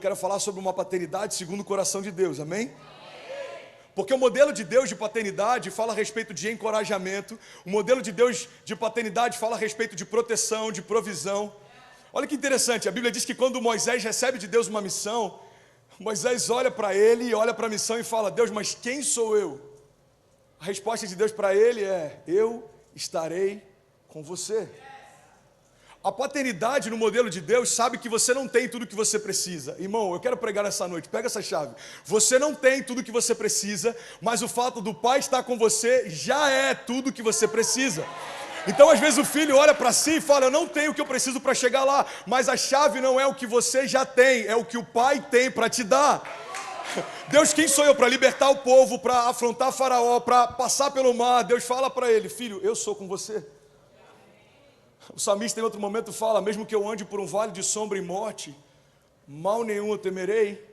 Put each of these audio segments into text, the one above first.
Quero falar sobre uma paternidade segundo o coração de Deus, amém? Porque o modelo de Deus de paternidade fala a respeito de encorajamento, o modelo de Deus de paternidade fala a respeito de proteção, de provisão. Olha que interessante, a Bíblia diz que quando Moisés recebe de Deus uma missão, Moisés olha para ele, olha para a missão e fala: Deus, mas quem sou eu? A resposta de Deus para ele é: eu estarei com você. A paternidade no modelo de Deus sabe que você não tem tudo o que você precisa. Irmão, eu quero pregar essa noite, pega essa chave. Você não tem tudo o que você precisa, mas o fato do pai estar com você já é tudo o que você precisa. Então, às vezes o filho olha para si e fala: eu não tenho o que eu preciso para chegar lá. Mas a chave não é o que você já tem, é o que o pai tem para te dar. Deus, quem sou eu para libertar o povo, para afrontar Faraó, para passar pelo mar? Deus fala para ele: filho, eu sou com você. O salmista em outro momento fala: mesmo que eu ande por um vale de sombra e morte, mal nenhum eu temerei,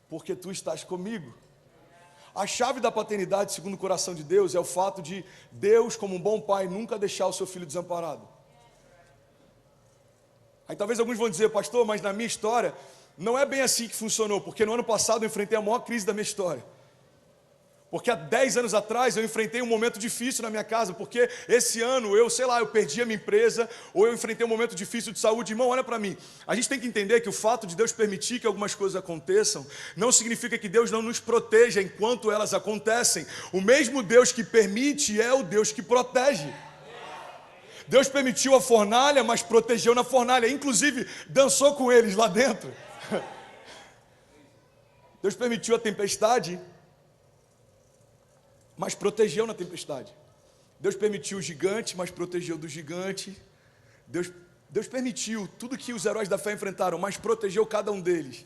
porque tu estás comigo. A chave da paternidade, segundo o coração de Deus, é o fato de Deus, como um bom pai, nunca deixar o seu filho desamparado. Aí talvez alguns vão dizer: pastor, mas na minha história não é bem assim que funcionou, porque no ano passado eu enfrentei a maior crise da minha história. Porque há 10 anos atrás eu enfrentei um momento difícil na minha casa, porque esse ano eu perdi a minha empresa, ou eu enfrentei um momento difícil de saúde. Irmão, olha para mim, a gente tem que entender que o fato de Deus permitir que algumas coisas aconteçam, não significa que Deus não nos proteja enquanto elas acontecem. O mesmo Deus que permite é o Deus que protege. Deus permitiu a fornalha, mas protegeu na fornalha, inclusive dançou com eles lá dentro. Deus permitiu a tempestade, mas protegeu na tempestade. Deus permitiu o gigante, mas protegeu do gigante. Deus permitiu tudo que os heróis da fé enfrentaram, mas protegeu cada um deles.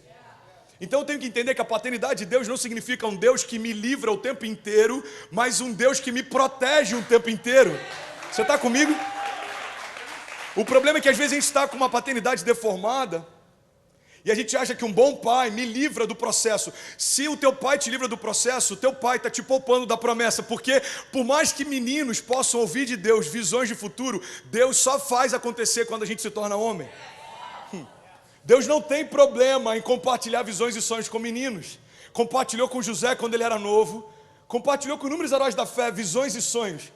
Então eu tenho que entender que a paternidade de Deus não significa um Deus que me livra o tempo inteiro, mas um Deus que me protege o tempo inteiro. Você está comigo? O problema é que às vezes a gente está com uma paternidade deformada, e a gente acha que um bom pai me livra do processo. Se o teu pai te livra do processo, o teu pai está te poupando da promessa. Porque por mais que meninos possam ouvir de Deus visões de futuro, Deus só faz acontecer quando a gente se torna homem. Deus não tem problema em compartilhar visões e sonhos com meninos. Compartilhou com José quando ele era novo. Compartilhou com inúmeros heróis da fé visões e sonhos.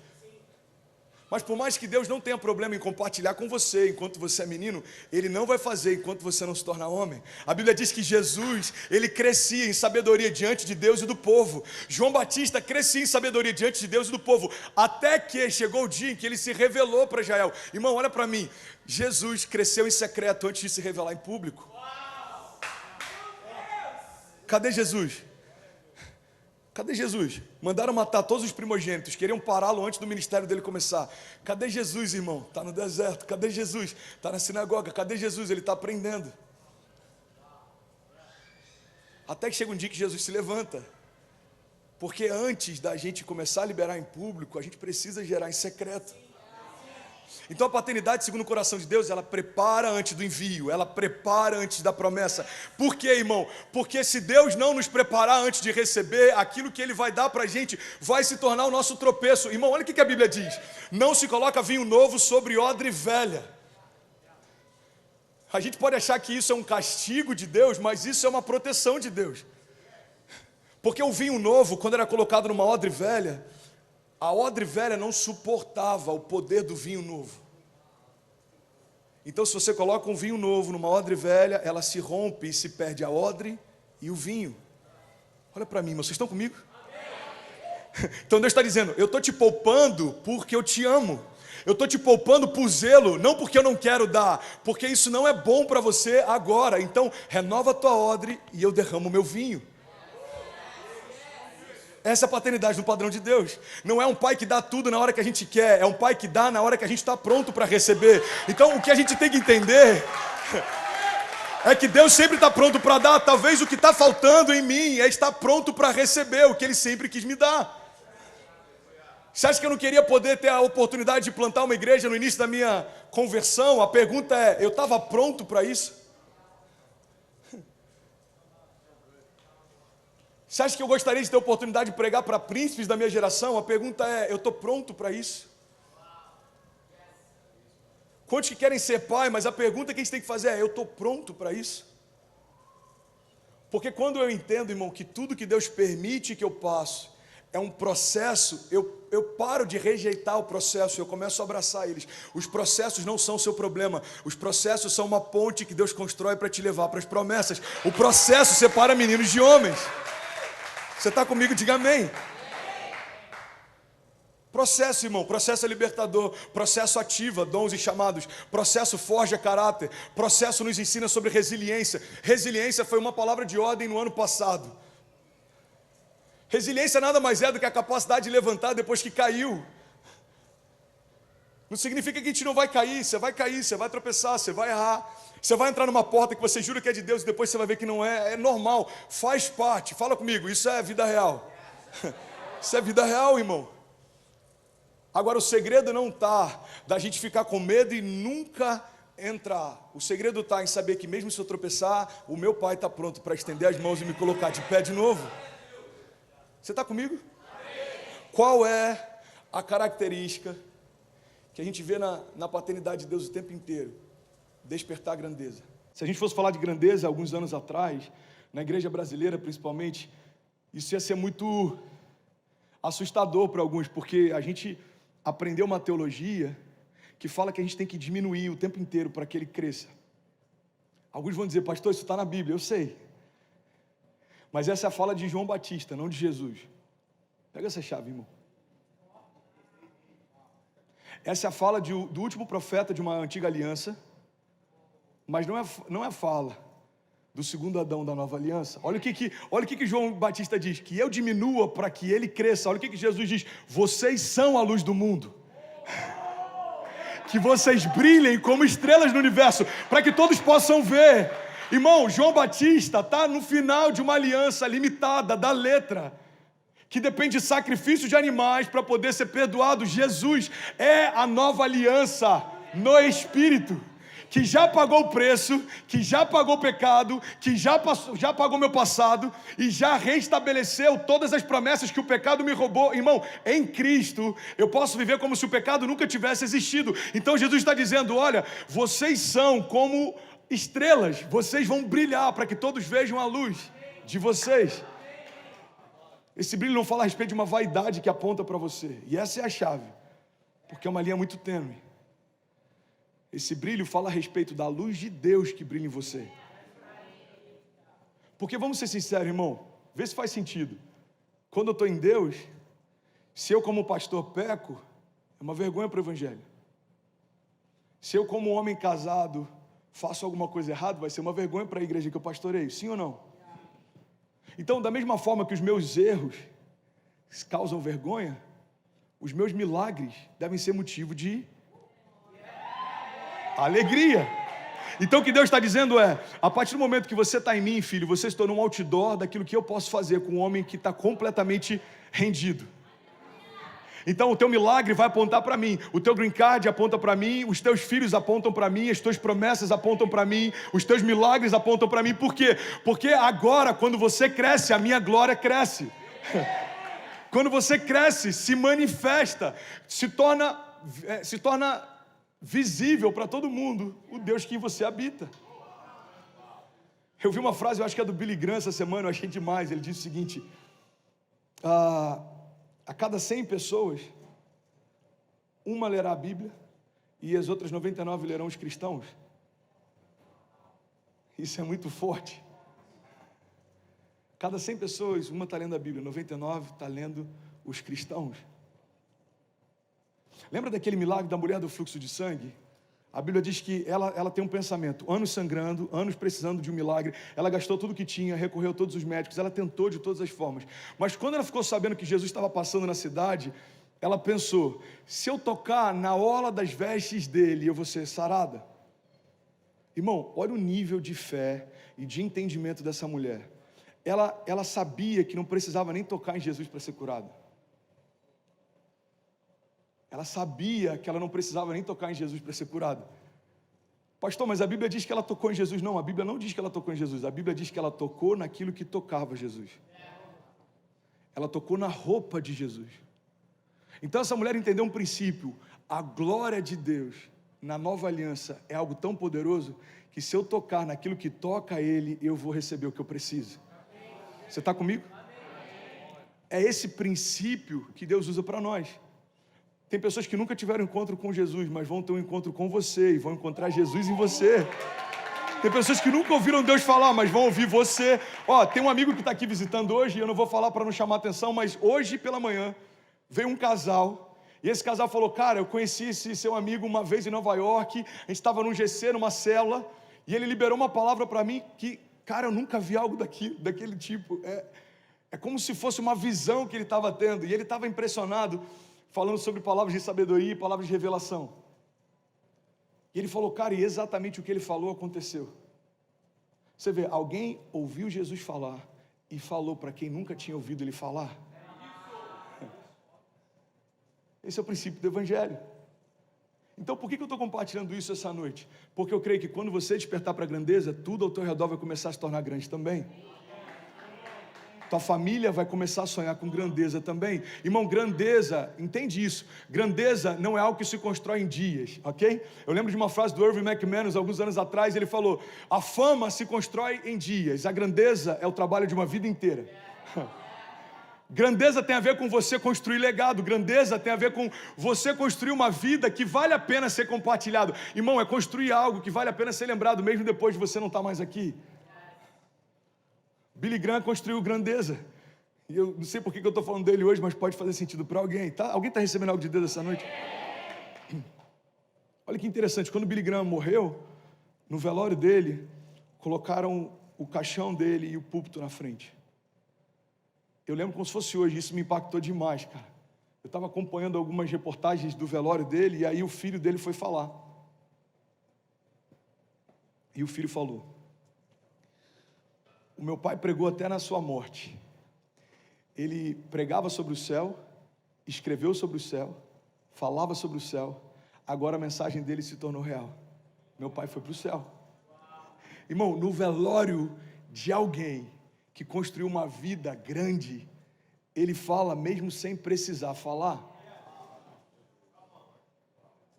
Mas por mais que Deus não tenha problema em compartilhar com você enquanto você é menino, Ele não vai fazer enquanto você não se torna homem. A Bíblia diz que Jesus, Ele crescia em sabedoria diante de Deus e do povo. João Batista crescia em sabedoria diante de Deus e do povo, até que chegou o dia em que Ele se revelou para Israel. Irmão, olha para mim, Jesus cresceu em secreto antes de se revelar em público. Cadê Jesus? Cadê Jesus? Mandaram matar todos os primogênitos, queriam pará-lo antes do ministério dele começar. Cadê Jesus, irmão? Está no deserto. Cadê Jesus? Está na sinagoga. Cadê Jesus? Ele está aprendendo. Até que chega um dia que Jesus se levanta. Porque antes da gente começar a liberar em público, a gente precisa gerar em secreto. Então a paternidade, segundo o coração de Deus, ela prepara antes do envio, ela prepara antes da promessa. Por quê, irmão? Porque se Deus não nos preparar antes de receber, aquilo que Ele vai dar para a gente vai se tornar o nosso tropeço. Irmão, olha o que a Bíblia diz: não se coloca vinho novo sobre odre velha. A gente pode achar que isso é um castigo de Deus, mas isso é uma proteção de Deus. Porque o vinho novo, quando era colocado numa odre velha, a odre velha não suportava o poder do vinho novo. Então, se você coloca um vinho novo numa odre velha, ela se rompe e se perde a odre e o vinho. Olha para mim, vocês estão comigo? Então Deus está dizendo: eu estou te poupando porque eu te amo. Eu estou te poupando por zelo, não porque eu não quero dar, porque isso não é bom para você agora. Então, renova a tua odre e eu derramo o meu vinho. Essa é a paternidade no padrão de Deus. Não é um pai que dá tudo na hora que a gente quer, é um pai que dá na hora que a gente está pronto para receber. Então o que a gente tem que entender é que Deus sempre está pronto para dar. Talvez o que está faltando em mim é estar pronto para receber o que Ele sempre quis me dar. Você acha que eu não queria poder ter a oportunidade de plantar uma igreja no início da minha conversão? A pergunta é: eu estava pronto para isso? Você acha que eu gostaria de ter a oportunidade de pregar para príncipes da minha geração? A pergunta é: eu estou pronto para isso? Quantos que querem ser pai, mas a pergunta que a gente tem que fazer é: eu estou pronto para isso? Porque quando eu entendo, irmão, que tudo que Deus permite que eu passe é um processo, eu paro de rejeitar o processo, eu começo a abraçar eles. Os processos não são o seu problema, os processos são uma ponte que Deus constrói para te levar para as promessas. O processo separa meninos de homens. Você está comigo? Diga amém. Processo, irmão, processo é libertador, processo ativa dons e chamados, processo forja caráter, processo nos ensina sobre resiliência. Resiliência foi uma palavra de ordem no ano passado. Resiliência nada mais é do que a capacidade de levantar depois que caiu. Não significa que a gente não vai cair, você vai tropeçar, você vai errar. Você vai entrar numa porta que você jura que é de Deus e depois você vai ver que não é. É normal, faz parte. Fala comigo, isso é vida real. Isso é vida real, irmão. Agora o segredo não está da gente ficar com medo e nunca entrar. O segredo está em saber que mesmo se eu tropeçar, o meu Pai está pronto para estender as mãos e me colocar de pé de novo. Você está comigo? Qual é a característica que a gente vê na paternidade de Deus o tempo inteiro? Despertar grandeza. Se a gente fosse falar de grandeza alguns anos atrás, na igreja brasileira principalmente, isso ia ser muito assustador para alguns, porque a gente aprendeu uma teologia que fala que a gente tem que diminuir o tempo inteiro para que ele cresça. Alguns vão dizer, pastor, isso está na Bíblia, eu sei. Mas essa é a fala de João Batista, não de Jesus. Pega essa chave, irmão. Essa é a fala do último profeta de uma antiga aliança, mas não é a fala do segundo Adão da nova aliança. Olha o que João Batista diz, que eu diminua para que ele cresça. Olha o que Jesus diz, vocês são a luz do mundo. Que vocês brilhem como estrelas no universo, para que todos possam ver. Irmão, João Batista está no final de uma aliança limitada da letra, que depende de sacrifício de animais para poder ser perdoado. Jesus é a nova aliança no Espírito, que já pagou o preço, que já pagou o pecado, que já pagou meu passado e já restabeleceu todas as promessas que o pecado me roubou. Irmão, em Cristo eu posso viver como se o pecado nunca tivesse existido. Então Jesus está dizendo, olha, vocês são como estrelas, vocês vão brilhar para que todos vejam a luz de vocês. Esse brilho não fala a respeito de uma vaidade que aponta para você, e essa é a chave, porque é uma linha muito tênue. Esse brilho fala a respeito da luz de Deus que brilha em você. Porque vamos ser sinceros, irmão, vê se faz sentido. Quando eu estou em Deus, se eu como pastor peco, é uma vergonha para o evangelho. Se eu como homem casado faço alguma coisa errada, vai ser uma vergonha para a igreja que eu pastoreio, sim ou não? Então, da mesma forma que os meus erros causam vergonha, os meus milagres devem ser motivo de alegria. Então o que Deus está dizendo é, a partir do momento que você está em mim, filho, você se tornou um outdoor daquilo que eu posso fazer com um homem que está completamente rendido. Então o teu milagre vai apontar para mim, o teu green card aponta para mim, os teus filhos apontam para mim, as tuas promessas apontam para mim, os teus milagres apontam para mim. Por quê? Porque agora, quando você cresce, a minha glória cresce. Quando você cresce, se manifesta, se torna visível para todo mundo o Deus que em você habita. Eu vi uma frase, eu acho que é do Billy Graham essa semana, eu achei demais. Ele disse o seguinte: a cada 100 pessoas, uma lerá a Bíblia e as outras 99 lerão os cristãos. Isso é muito forte. Cada 100 pessoas, uma está lendo a Bíblia, 99 está lendo os cristãos. Lembra daquele milagre da mulher do fluxo de sangue? A Bíblia diz que ela tem um pensamento, anos sangrando, anos precisando de um milagre, ela gastou tudo que tinha, recorreu a todos os médicos, ela tentou de todas as formas, mas quando ela ficou sabendo que Jesus estava passando na cidade, ela pensou, se eu tocar na orla das vestes dele, eu vou ser sarada. Irmão, olha o nível de fé e de entendimento dessa mulher. Ela sabia que não precisava nem tocar em Jesus para ser curada. Ela sabia que ela não precisava nem tocar em Jesus para ser curada. Pastor, mas a Bíblia diz que ela tocou em Jesus. Não, a Bíblia não diz que ela tocou em Jesus. A Bíblia diz que ela tocou naquilo que tocava Jesus. Ela tocou na roupa de Jesus. Então essa mulher entendeu um princípio. A glória de Deus na nova aliança é algo tão poderoso que se eu tocar naquilo que toca ele, eu vou receber o que eu preciso. Você está comigo? É esse princípio que Deus usa para nós. Tem pessoas que nunca tiveram encontro com Jesus, mas vão ter um encontro com você e vão encontrar Jesus em você. Tem pessoas que nunca ouviram Deus falar, mas vão ouvir você. Tem um amigo que está aqui visitando hoje, e eu não vou falar para não chamar atenção, mas hoje pela manhã veio um casal, e esse casal falou, cara, eu conheci esse seu amigo uma vez em Nova York, a gente estava num GC, numa célula, e ele liberou uma palavra para mim que, cara, eu nunca vi algo daquele tipo. É como se fosse uma visão que ele estava tendo, e ele estava impressionado, falando sobre palavras de sabedoria e palavras de revelação. E ele falou, cara, e exatamente o que ele falou aconteceu. Você vê, alguém ouviu Jesus falar e falou para quem nunca tinha ouvido ele falar. Esse é o princípio do Evangelho. Então, por que eu estou compartilhando isso essa noite? Porque eu creio que quando você despertar para a grandeza, tudo ao teu redor vai começar a se tornar grande também. Tua família vai começar a sonhar com grandeza também. Irmão, grandeza, entende isso? Grandeza não é algo que se constrói em dias, ok? Eu lembro de uma frase do Irving McManus, alguns anos atrás, ele falou, a fama se constrói em dias, a grandeza é o trabalho de uma vida inteira. Grandeza tem a ver com você construir legado, grandeza tem a ver com você construir uma vida que vale a pena ser compartilhado. Irmão, é construir algo que vale a pena ser lembrado mesmo depois de você não estar mais aqui. Billy Graham construiu grandeza. E eu não sei por que eu estou falando dele hoje, mas pode fazer sentido para alguém, tá? Alguém está recebendo algo de Deus essa noite? Olha que interessante, quando Billy Graham morreu, no velório dele, colocaram o caixão dele e o púlpito na frente. Eu lembro como se fosse hoje, isso me impactou demais, cara. Eu estava acompanhando algumas reportagens do velório dele, e aí o filho dele foi falar. E o filho falou, o meu pai pregou até na sua morte. Ele pregava sobre o céu, escreveu sobre o céu, falava sobre o céu. Agora a mensagem dele se tornou real. Meu pai foi para o céu. Irmão, no velório de alguém que construiu uma vida grande, ele fala mesmo sem precisar falar.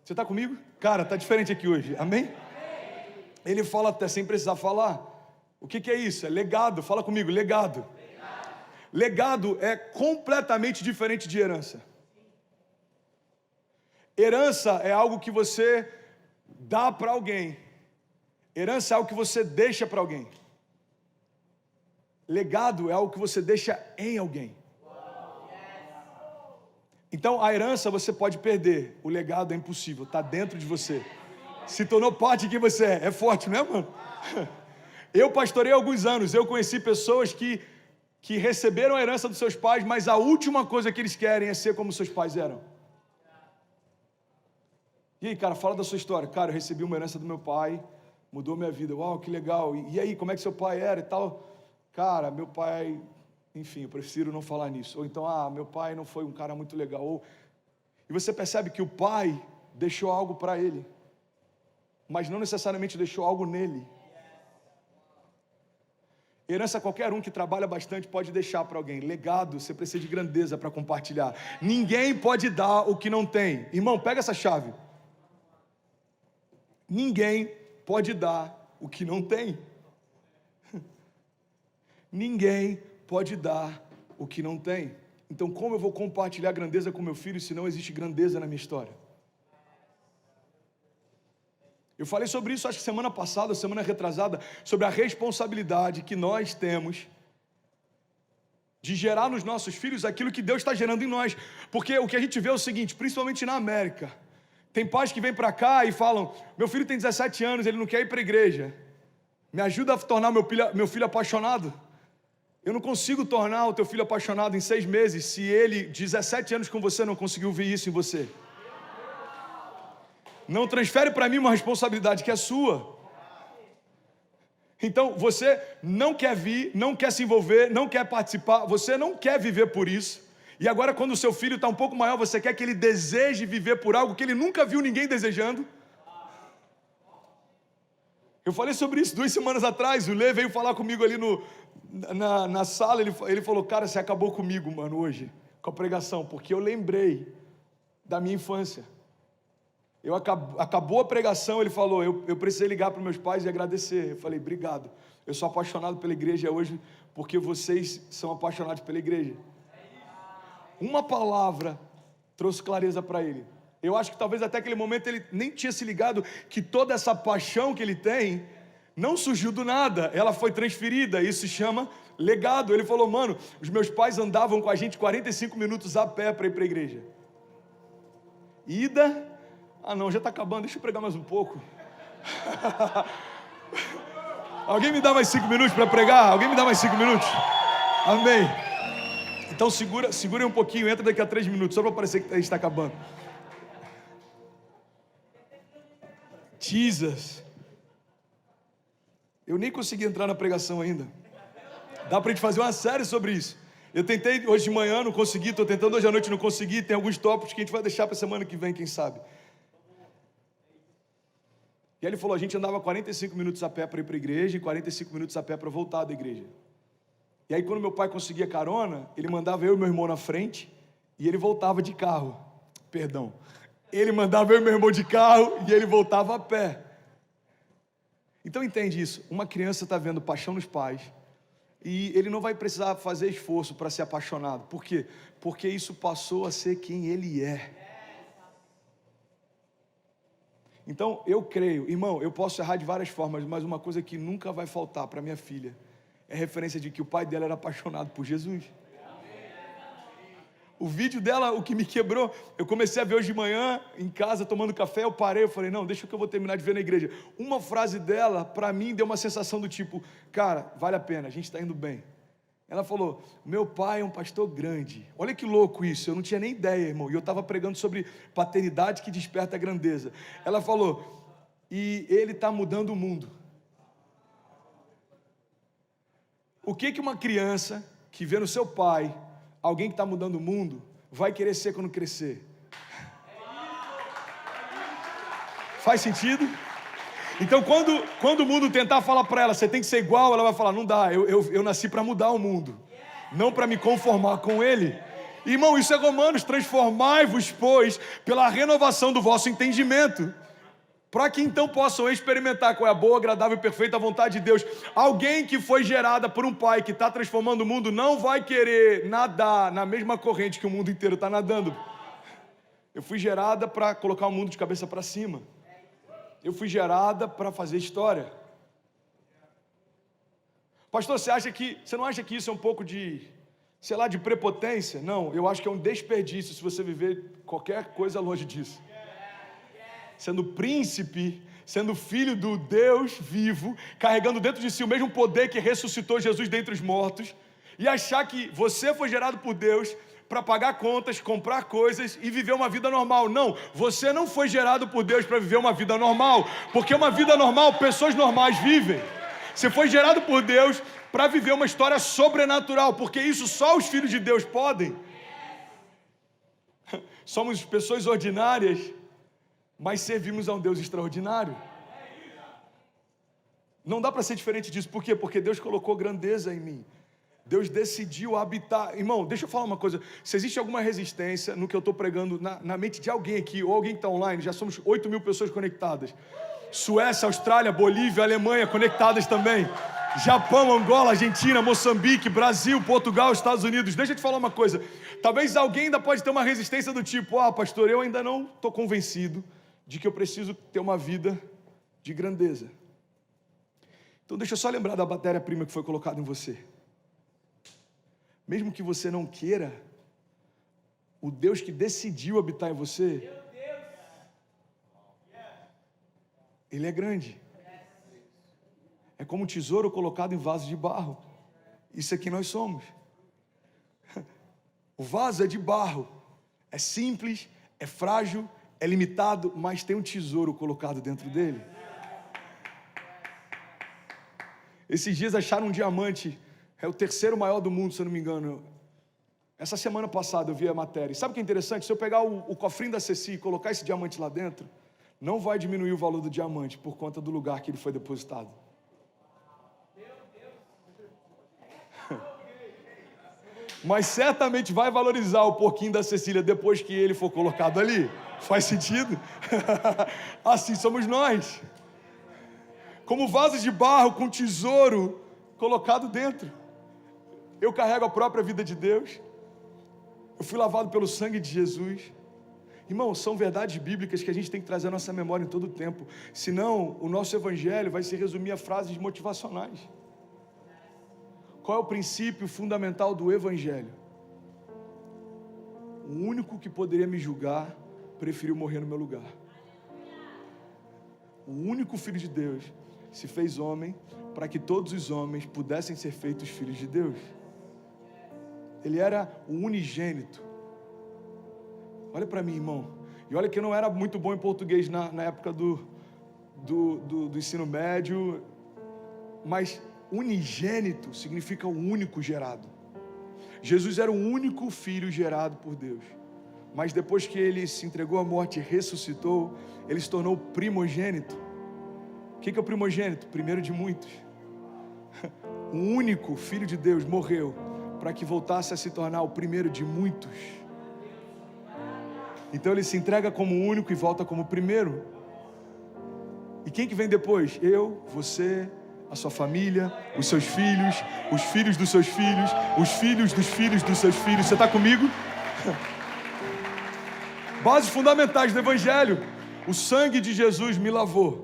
Você está comigo? Cara, está diferente aqui hoje, amém? Ele fala até sem precisar falar. O que é isso? É legado. Fala comigo, legado. Legado é completamente diferente de herança. Herança é algo que você dá para alguém. Herança é algo que você deixa para alguém. Legado é algo que você deixa em alguém. Então a herança você pode perder, o legado é impossível, está dentro de você. Se tornou parte de quem você é. É forte, não é, mano? Eu pastorei há alguns anos, eu conheci pessoas que receberam a herança dos seus pais, mas a última coisa que eles querem é ser como seus pais eram. E aí, cara, fala da sua história. Cara, eu recebi uma herança do meu pai, mudou minha vida. Uau, que legal. E aí, como é que seu pai era e tal? Cara, meu pai, enfim, eu prefiro não falar nisso. Ou então, meu pai não foi um cara muito legal. E você percebe que o pai deixou algo para ele, mas não necessariamente deixou algo nele. Herança qualquer um que trabalha bastante pode deixar para alguém. Legado, você precisa de grandeza para compartilhar. Ninguém pode dar o que não tem. Irmão, pega essa chave. Ninguém pode dar o que não tem. Ninguém pode dar o que não tem. Então, como eu vou compartilhar grandeza com meu filho se não existe grandeza na minha história? Eu falei sobre isso, acho que semana passada, semana retrasada, sobre a responsabilidade que nós temos de gerar nos nossos filhos aquilo que Deus está gerando em nós. Porque o que a gente vê é o seguinte, principalmente na América, tem pais que vêm para cá e falam, meu filho tem 17 anos, ele não quer ir para a igreja, me ajuda a tornar meu filho apaixonado. Eu não consigo tornar o teu filho apaixonado em 6 meses, se ele, 17 anos com você, não conseguiu ver isso em você. Não transfere para mim uma responsabilidade que é sua. Então, você não quer vir, não quer se envolver, não quer participar, você não quer viver por isso. E agora, quando o seu filho está um pouco maior, você quer que ele deseje viver por algo que ele nunca viu ninguém desejando. Eu falei sobre isso 2 semanas atrás, o Lê veio falar comigo ali na sala, ele falou, cara, você acabou comigo, mano, hoje, com a pregação, porque eu lembrei da minha infância. Acabou a pregação, ele falou, eu precisei ligar para meus pais e agradecer. Eu falei, obrigado, eu sou apaixonado pela igreja hoje, porque vocês são apaixonados pela igreja. Uma palavra trouxe clareza para ele. Eu acho que talvez até aquele momento ele nem tinha se ligado que toda essa paixão que ele tem não surgiu do nada, ela foi transferida, isso se chama legado. Ele falou, mano, os meus pais andavam com a gente 45 minutos a pé para ir para a igreja. Ida, não, já está acabando, deixa eu pregar mais um pouco. Alguém me dá mais 5 minutos para pregar? Alguém me dá mais 5 minutos? Amém. Então segura um pouquinho, entra daqui a 3 minutos, só para parecer que está acabando. Jesus. Eu nem consegui entrar na pregação ainda. Dá para a gente fazer uma série sobre isso. Eu tentei hoje de manhã, não consegui, estou tentando hoje à noite, não consegui. Tem alguns tópicos que a gente vai deixar para a semana que vem, quem sabe. E aí ele falou, a gente andava 45 minutos a pé para ir para a igreja e 45 minutos a pé para voltar da igreja. E aí quando meu pai conseguia carona, ele mandava eu e meu irmão na frente e ele voltava de carro. Perdão. Ele mandava eu e meu irmão de carro e ele voltava a pé. Então entende isso, uma criança está vendo paixão nos pais e ele não vai precisar fazer esforço para ser apaixonado. Por quê? Porque isso passou a ser quem ele é. Então eu creio, irmão, eu posso errar de várias formas, mas uma coisa que nunca vai faltar para minha filha é a referência de que o pai dela era apaixonado por Jesus. O vídeo dela, o que me quebrou, eu comecei a ver hoje de manhã, em casa, tomando café, eu parei, eu falei, não, deixa que eu vou terminar de ver na igreja. Uma frase dela, para mim, deu uma sensação do tipo, cara, vale a pena, a gente está indo bem. Ela falou, meu pai é um pastor grande. Olha que louco isso, eu não tinha nem ideia, irmão, e eu estava pregando sobre paternidade que desperta a grandeza. Ela falou, e ele está mudando o mundo. O que uma criança que vê no seu pai alguém que está mudando o mundo vai querer ser quando crescer? Faz sentido? Então quando o mundo tentar falar para ela, você tem que ser igual, ela vai falar, não dá, eu nasci para mudar o mundo, não para me conformar com ele. Irmão, isso é Romanos, transformai-vos, pois, pela renovação do vosso entendimento, para que então possam experimentar qual é a boa, agradável e perfeita vontade de Deus. Alguém que foi gerada por um pai que está transformando o mundo, não vai querer nadar na mesma corrente que o mundo inteiro está nadando. Eu fui gerada para colocar o mundo de cabeça para cima. Eu fui gerada para fazer história. Pastor, você não acha que isso é um pouco de, sei lá, de prepotência? Não, eu acho que é um desperdício se você viver qualquer coisa longe disso. Sendo príncipe, sendo filho do Deus vivo, carregando dentro de si o mesmo poder que ressuscitou Jesus dentre os mortos, e achar que você foi gerado por Deus para pagar contas, comprar coisas e viver uma vida normal. Não, você não foi gerado por Deus para viver uma vida normal, porque uma vida normal, pessoas normais vivem. Você foi gerado por Deus para viver uma história sobrenatural, porque isso só os filhos de Deus podem. Somos pessoas ordinárias, mas servimos a um Deus extraordinário. Não dá para ser diferente disso. Por quê? Porque Deus colocou grandeza em mim. Deus decidiu habitar. Irmão, deixa eu falar uma coisa. Se existe alguma resistência no que eu estou pregando na mente de alguém aqui, ou alguém que está online, já somos 8 mil pessoas conectadas. Suécia, Austrália, Bolívia, Alemanha conectadas também. Japão, Angola, Argentina, Moçambique, Brasil, Portugal, Estados Unidos. Deixa eu te falar uma coisa. Talvez alguém ainda pode ter uma resistência do tipo, pastor, eu ainda não estou convencido de que eu preciso ter uma vida de grandeza. Então deixa eu só lembrar da matéria-prima que foi colocada em você. Mesmo que você não queira, o Deus que decidiu habitar em você, Ele é grande. É como um tesouro colocado em vaso de barro. Isso é quem nós somos. O vaso é de barro, é simples, é frágil, é limitado, mas tem um tesouro colocado dentro dele. Esses dias acharam um diamante, é o terceiro maior do mundo, se eu não me engano. Essa semana passada eu vi a matéria. E sabe o que é interessante? Se eu pegar o cofrinho da Ceci e colocar esse diamante lá dentro, não vai diminuir o valor do diamante por conta do lugar que ele foi depositado. Mas certamente vai valorizar o porquinho da Cecília depois que ele for colocado ali. Faz sentido? Assim somos nós. Como vasos de barro com tesouro colocado dentro. Eu carrego a própria vida de Deus. Eu fui lavado pelo sangue de Jesus. Irmão, são verdades bíblicas que a gente tem que trazer à nossa memória em todo o tempo. Senão, o nosso evangelho vai se resumir a frases motivacionais. Qual é o princípio fundamental do evangelho? O único que poderia me julgar preferiu morrer no meu lugar. O único Filho de Deus se fez homem para que todos os homens pudessem ser feitos filhos de Deus. Ele era o unigênito. Olha para mim, irmão. E olha que eu não era muito bom em português na época do ensino médio. Mas unigênito significa o único gerado. Jesus era o único filho gerado por Deus. Mas depois que ele se entregou à morte e ressuscitou, ele se tornou primogênito. O que é o primogênito? Primeiro de muitos. O único filho de Deus morreu para que voltasse a se tornar o primeiro de muitos. Então ele se entrega como único e volta como primeiro. E quem que vem depois? Eu, você, a sua família, os seus filhos, os filhos dos seus filhos, os filhos dos filhos dos seus filhos. Você está comigo? Bases fundamentais do evangelho. O sangue de Jesus me lavou.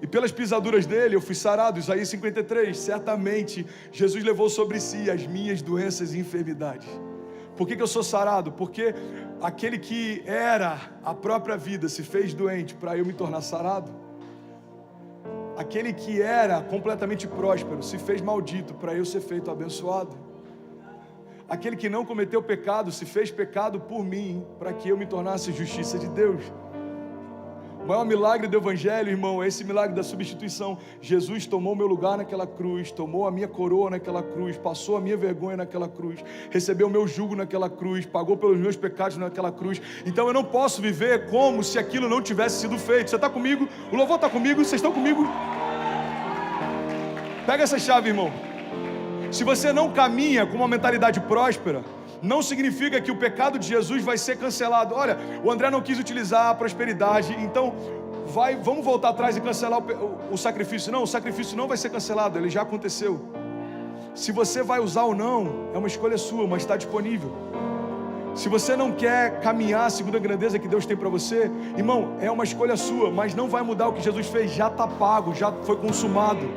E pelas pisaduras dele eu fui sarado. Isaías 53. Certamente Jesus levou sobre si as minhas doenças e enfermidades. Por que eu sou sarado? Porque aquele que era a própria vida se fez doente para eu me tornar sarado. Aquele que era completamente próspero se fez maldito para eu ser feito abençoado. Aquele que não cometeu pecado se fez pecado por mim para que eu me tornasse justiça de Deus. O maior milagre do evangelho, irmão, é esse milagre da substituição. Jesus tomou meu lugar naquela cruz, tomou a minha coroa naquela cruz, passou a minha vergonha naquela cruz, recebeu o meu jugo naquela cruz, pagou pelos meus pecados naquela cruz. Então eu não posso viver como se aquilo não tivesse sido feito. Você está comigo? O louvor está comigo? Vocês estão comigo? Pega essa chave, irmão. Se você não caminha com uma mentalidade próspera, não significa que o pecado de Jesus vai ser cancelado. Olha, o André não quis utilizar a prosperidade, então vamos voltar atrás e cancelar o sacrifício. Não, o sacrifício não vai ser cancelado, ele já aconteceu. Se você vai usar ou não, é uma escolha sua, mas está disponível. Se você não quer caminhar segundo a grandeza que Deus tem para você, irmão, é uma escolha sua, mas não vai mudar o que Jesus fez, já está pago, já foi consumado.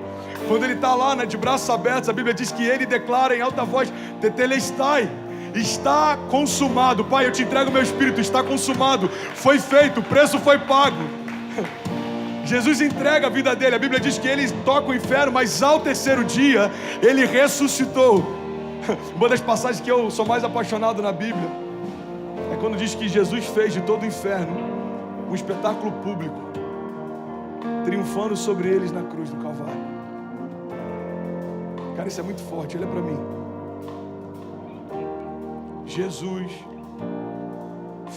Quando ele está lá, de braços abertos, a Bíblia diz que ele declara em alta voz, tetelestai, está consumado. Pai, eu te entrego o meu espírito, está consumado, foi feito, o preço foi pago. Jesus entrega a vida dele, a Bíblia diz que ele toca o inferno, mas ao terceiro dia, ele ressuscitou. Uma das passagens que eu sou mais apaixonado na Bíblia, é quando diz que Jesus fez de todo o inferno um espetáculo público, triunfando sobre eles na cruz do Calvário. Cara, isso é muito forte, olha para mim. Jesus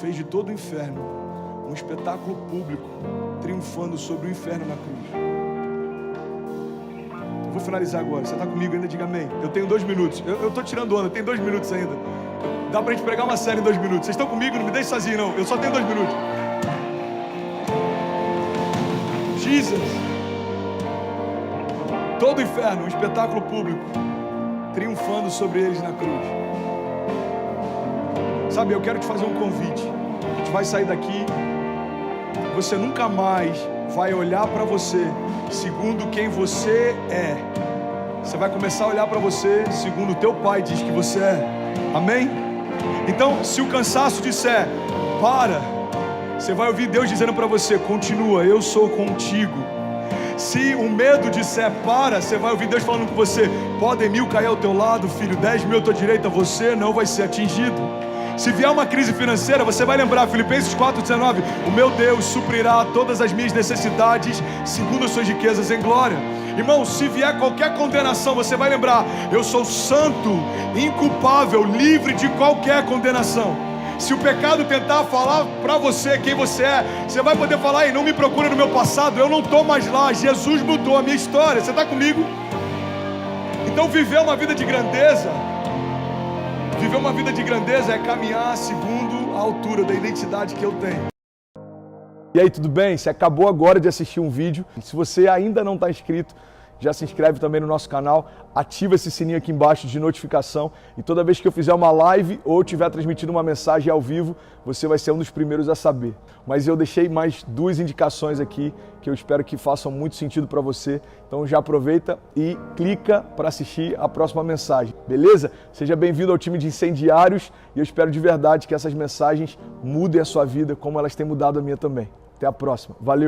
fez de todo o inferno um espetáculo público, triunfando sobre o inferno na cruz. Eu vou finalizar agora, você está comigo ainda? Diga amém. Eu tenho 2 minutos, eu estou tirando onda, tem 2 minutos ainda. Dá para a gente pregar uma série em 2 minutos. Vocês estão comigo? Não me deixe sozinho não, eu só tenho 2 minutos. Jesus, todo o inferno, um espetáculo público, triunfando sobre eles na cruz. Sabe, eu quero te fazer um convite. A gente vai sair daqui, você nunca mais vai olhar para você segundo quem você é. Você vai começar a olhar para você segundo o teu pai diz que você é. Amém? Então, se o cansaço disser, para, você vai ouvir Deus dizendo para você, continua, eu sou contigo. Se o medo disser para, você vai ouvir Deus falando com você, podem 1000 cair ao teu lado, filho, 10.000 à tua direita, você não vai ser atingido. Se vier uma crise financeira, você vai lembrar, Filipenses 4,19, o meu Deus suprirá todas as minhas necessidades, segundo as suas riquezas em glória. Irmão, se vier qualquer condenação, você vai lembrar, eu sou santo, inculpável, livre de qualquer condenação. Se o pecado tentar falar para você quem você é, você vai poder falar, ei, não me procura no meu passado, eu não estou mais lá, Jesus mudou a minha história. Você está comigo? Então viver uma vida de grandeza, viver uma vida de grandeza é caminhar segundo a altura da identidade que eu tenho. E aí, tudo bem? Você acabou agora de assistir um vídeo. Se você ainda não está inscrito, já se inscreve também no nosso canal, ativa esse sininho aqui embaixo de notificação e toda vez que eu fizer uma live ou estiver transmitindo uma mensagem ao vivo, você vai ser um dos primeiros a saber. Mas eu deixei mais 2 indicações aqui que eu espero que façam muito sentido para você. Então já aproveita e clica para assistir a próxima mensagem, beleza? Seja bem-vindo ao time de incendiários e eu espero de verdade que essas mensagens mudem a sua vida como elas têm mudado a minha também. Até a próxima. Valeu!